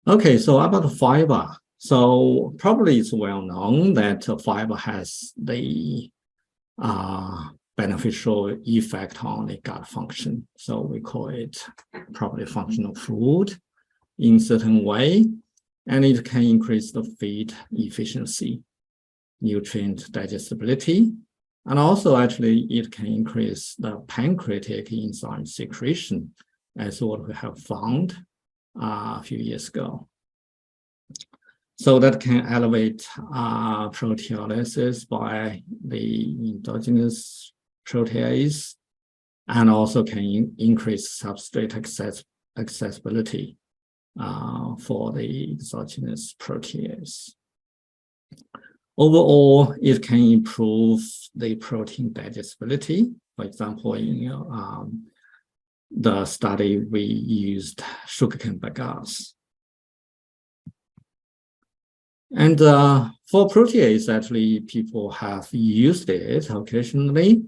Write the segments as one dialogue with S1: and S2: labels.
S1: Okay, so about fiber. So probably it's well known that fiber has the beneficial effect on the gut function. So we call it probably functional food in certain way, and it can increase the feed efficiency, nutrient digestibility, and also actually it can increase the pancreatic enzyme secretion, as what we have found a few years ago. So that can elevate proteolysis by the endogenous protease, and also can increase substrate accessibility for the exogenous protease. Overall, it can improve the protein digestibility. For example, in the study, we used sugarcane bagasse. And for protease, actually, people have used it occasionally.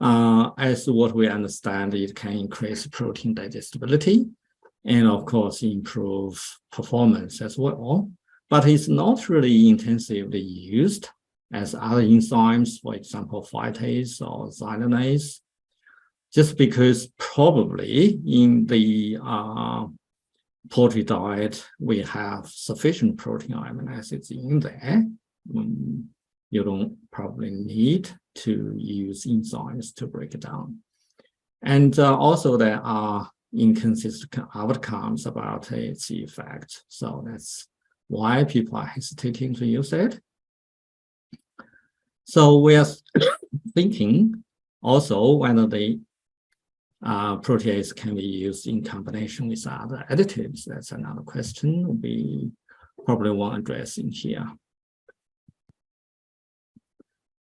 S1: As what we understand, it can increase protein digestibility and, of course, improve performance as well. But it's not really intensively used as other enzymes, for example, phytase or xylanase, just because probably in the poultry diet, we have sufficient protein amino acids in there. You don't probably need to use enzymes to break it down. And also there are inconsistent outcomes about its effect. So that's why people are hesitating to use it. So we are thinking also whether the protease can be used in combination with other additives. That's another question we probably won't address in here.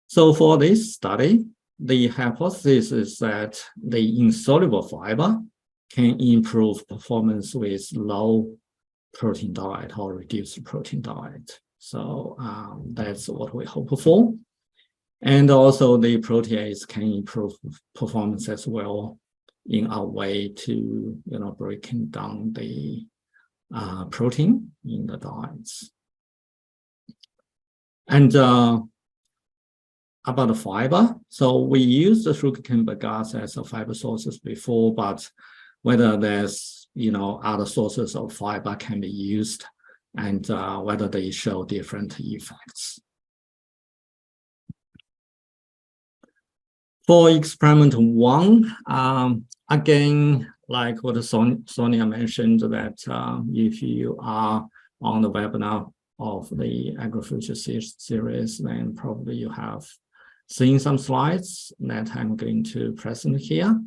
S1: So for this study, the hypothesis is that the insoluble fiber can improve performance with low protein diet or reduced protein diet. So that's what we hope for. And also the protease can improve performance as well in a way to, breaking down the protein in the diets. And about the fiber, so we used the sugarcane bagasse as a fiber sources before, but whether there's other sources of fiber can be used, and whether they show different effects. For experiment 1, again, like what Sonia mentioned, that if you are on the webinar of the agrifuture series, then probably you have seen some slides that I'm going to present here.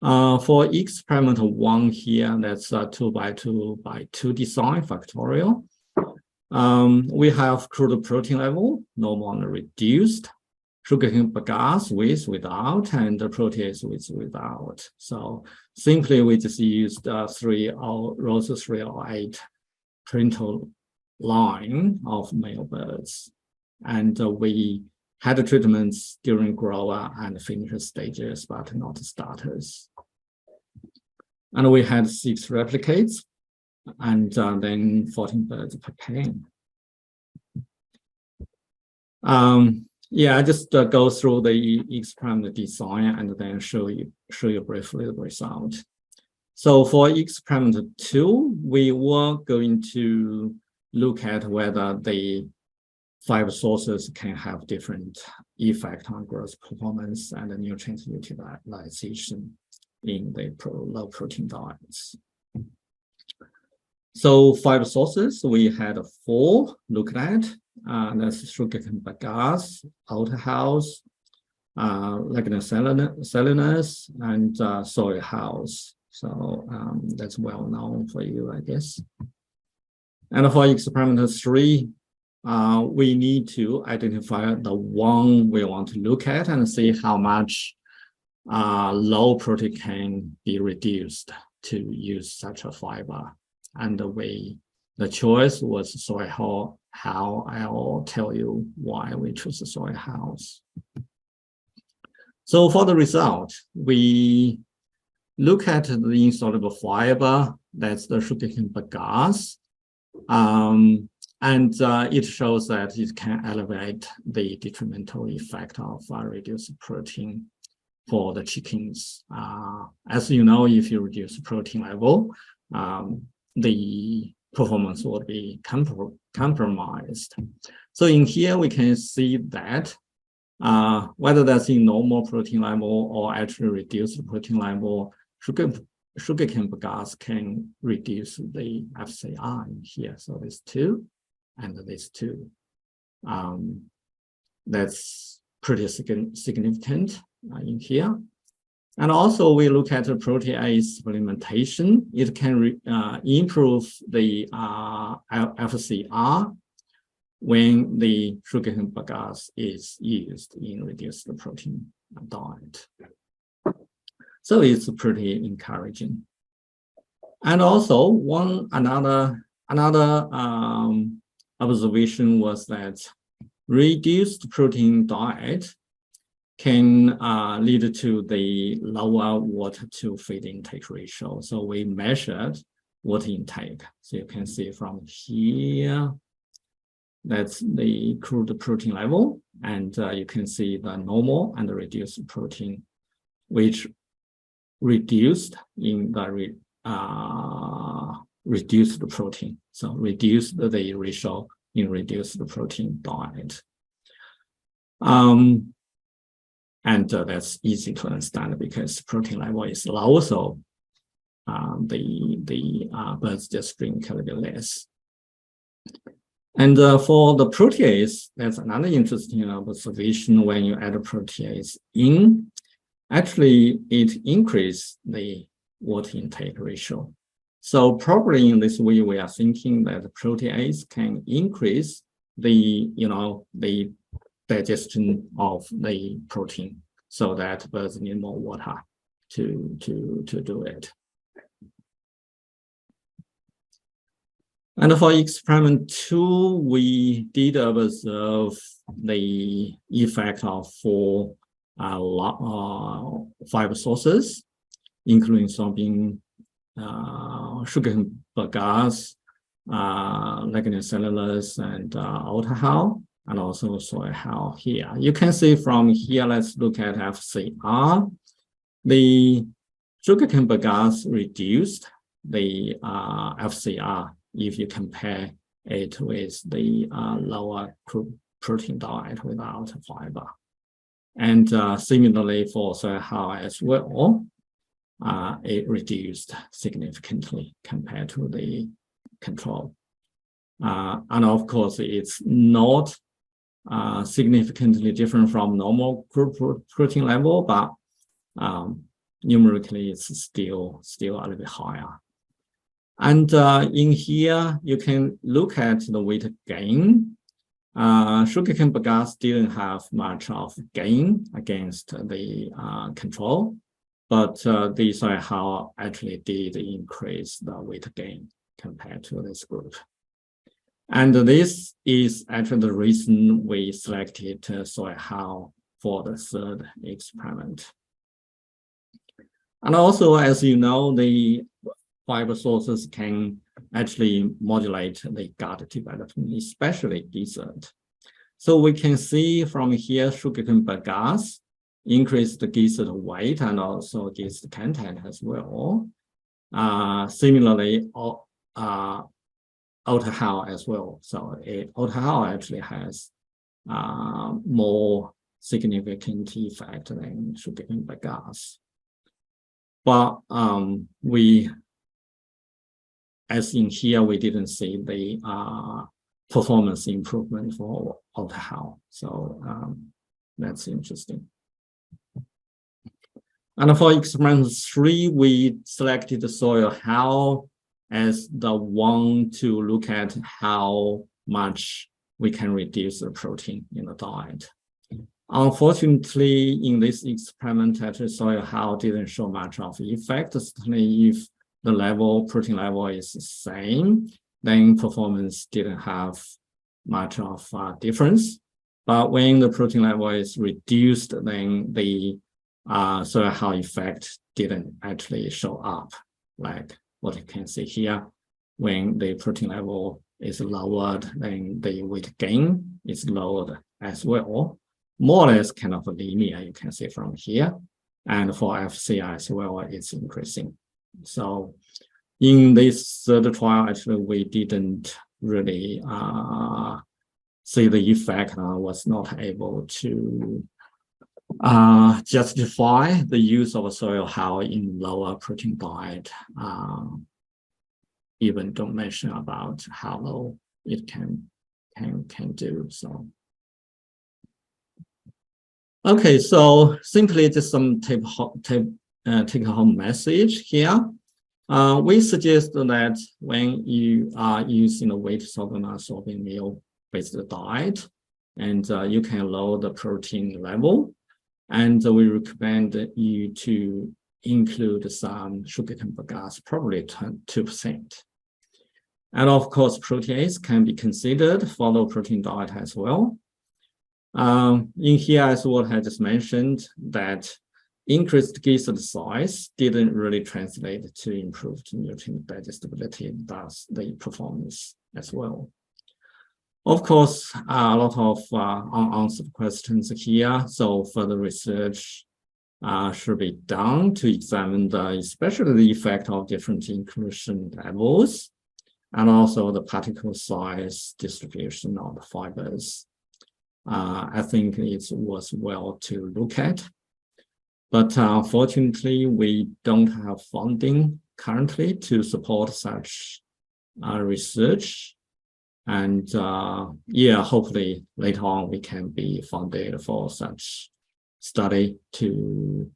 S1: For experiment 1 here, that's a 2x2x2 design factorial. We have crude protein level, normal and reduced, sugarcane bagasse with, without, and the protease with, without. So simply we just used rows 3 or 8 parental line of male birds. And we had the treatments during grower and finisher stages, but not starters. And we had 6 replicates, and then 14 birds per pen. I just go through the experiment design and then show you briefly the result. So for experiment 2, we were going to look at whether the fiber sources can have different effect on growth performance and the nutrient utilization in the low protein diets. So fiber sources, we had 4 looked at. That's sugarcane bagasse, outhouse, lignocellulose, and soy house. So that's well known for you, I guess. And for experiment 3, we need to identify the one we want to look at and see how much low protein can be reduced to use such a fiber. And the choice was soy house. I'll tell you why we chose the soy house. So for the result, we look at the insoluble fiber, that's the sugarcane bagasse, It shows that it can elevate the detrimental effect of reduced protein for the chickens. As you know, if you reduce protein level, the performance would be compromised. So in here, we can see that whether that's in normal protein level or actually reduced protein level, sugarcane bagasse can reduce the FCR in here. So these two and these two. That's pretty significant in here. And also we look at the protease supplementation. It can improve the FCR when the sugarcane bagasse is used in reduced protein diet. So it's pretty encouraging. And also another observation was that reduced protein diet can lead to the lower water to feed intake ratio. So we measured water intake. So you can see from here, that's the crude protein level. And you can see the normal and the reduced protein, which reduced in the reduced protein. So reduced the ratio in reduced protein diet. And that's easy to understand because protein level is low, so the birds just drink a little less. And for the protease, that's another interesting observation. When you add a protease in, actually it increases the water intake ratio. So probably in this way, we are thinking that the protease can increase the the digestion of the protein, so that birds need more water to do it. And for experiment 2, we did observe the effect of 4 fiber sources, including soybean, sugarcane bagasse, lignocellulose, and autohal, and also soy hull here. You can see from here, let's look at FCR. The sugarcane bagasse reduced the FCR if you compare it with the lower protein diet without fiber. And similarly for soy hull as well, it reduced significantly compared to the control. And of course, it's not significantly different from normal protein level, but numerically it's still a little bit higher. And in here, you can look at the weight gain. Sugarcane bagasse didn't have much of gain against the control, but the soy hull actually did increase the weight gain compared to this group. And this is actually the reason we selected soy hull for the third experiment. And also, as you know, the fiber sources can actually modulate the gut development, especially gizzard. So we can see from here, sugarcane bagasse increased the gizzard weight and also gizzard content as well. Similarly, autohal as well. So autohal actually has more significant effect than sugarcane bagasse. But as in here, we didn't see the performance improvement for autohal. So that's interesting. And for experiment 3, we selected the soy hull as the one to look at how much we can reduce the protein in the diet. Unfortunately, in this experiment, actually soy hull didn't show much of effect. Certainly, if the protein level is the same, then performance didn't have much of a difference. But when the protein level is reduced, then the soy hull effect didn't actually show up, like what you can see here. when the protein level is lowered, then the weight gain is lowered as well. More or less kind of linear, you can see from here. And for FCI as well, it's increasing. So in this third trial, actually, we didn't really see the effect. Was not able to justify the use of soil health in lower protein diet. Even don't mention about how low it can do so. Okay, so simply just some take-home message here. We suggest that when you are using a weight soybean meal-based diet, and you can lower the protein level, and we recommend you to include some sugarcane bagasse, probably 2%. And of course, protease can be considered for the protein diet as well. In here, as what I just mentioned, that increased gizzard size didn't really translate to improved nutrient digestibility, thus the performance as well. Of course, a lot of unanswered questions here, so further research should be done to examine especially the effect of different inclusion levels, and also the particle size distribution of the fibers. I think it was well to look at, but unfortunately, we don't have funding currently to support such research. And yeah, hopefully later on we can be funded for such study to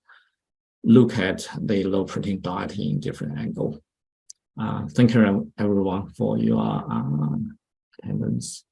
S1: look at the low protein diet in different angle. Thank you everyone for your attendance.